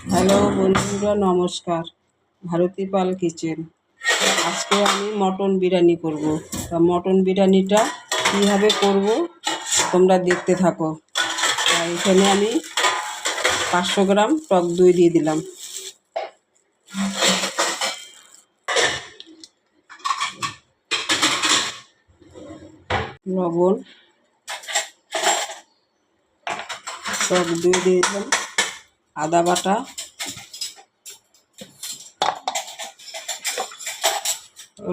Hello বন্ধুরা, নমস্কার। ভারতী পাল kitchen. আজকে আমি মটন বিরিয়ানি করব। তা মটন বিরিয়ানিটা কীভাবে করব তোমরা দেখতে থাকো। এখানে আমি 500 গ্রাম টক দই দিয়ে দিলাম, লবণ, টক দই দিয়ে দিলাম, আদা বাটা,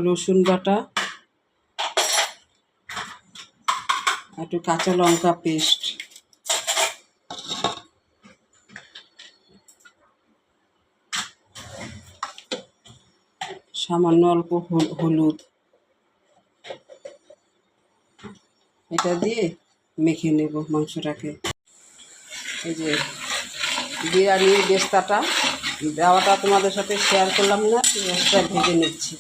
রসুন বাটা, একটু কাঁচা লঙ্কা পেস্ট, সামান্য অল্প হলুদ। এটা দিয়ে মেখে নেব মাংসটাকে। এই যে বিরিয়ানির বেস্তাটা দেওয়াটা তোমাদের সাথে শেয়ার করলাম না, পেঁয়াজটা ভেজে নিচ্ছি।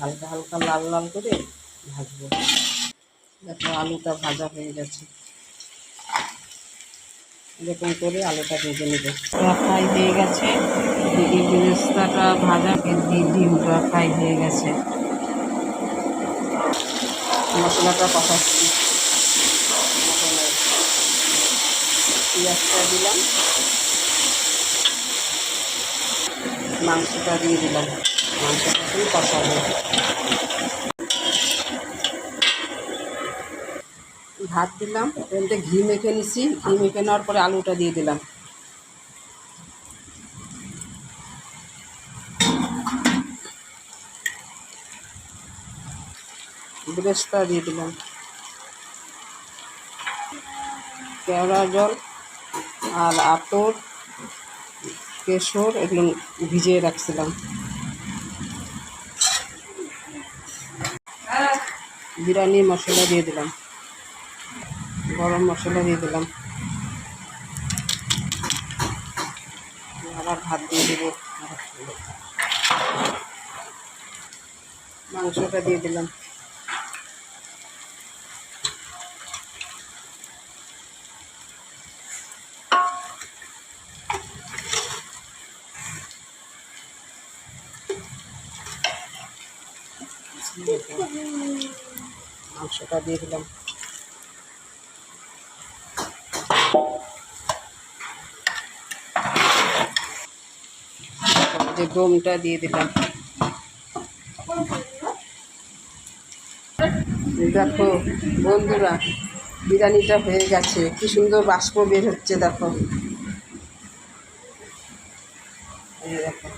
হালকা হালকা লাল লাল করে ভাজবো। দেখো আলুটা ভাজা হয়ে গেছে, এরকম করে আলুটা ভেজে নেবে। ফ্রাই হয়ে গেছে, এদিকে বেরেস্তাটা ভাজা, ডিমটা ফ্রাই হয়ে গেছে। মশলাটা কষাচ্ছি, পেঁয়াজটা দিলাম, মাংসটা দিয়ে দিলাম, মাংসটা একটু কষাবো। ভাত দিলাম, এতে ঘি মেখে নিছি, ঘি মেখে নেওয়ার পরে আলুটা দিয়ে দিলাম, বেরেস্তা দিয়ে দিলাম, কেওড়া জল আর আতর, কেশর এগুলো ভিজিয়ে রাখছিলাম। বিরিয়ানি মশলা দিয়ে দিলাম, গরম মশলা দিয়ে দিলাম, আবার ভাত দিয়ে দেবো, মাংসটা দিয়ে দিলাম, মাংসটা দিয়ে দিলাম, যে দমটা দিয়ে দিলাম। দেখো বন্ধুরা, বিরিয়ানিটা হয়ে গেছে, কি সুন্দর বাষ্প বের হচ্ছে। দেখো, এই দেখো।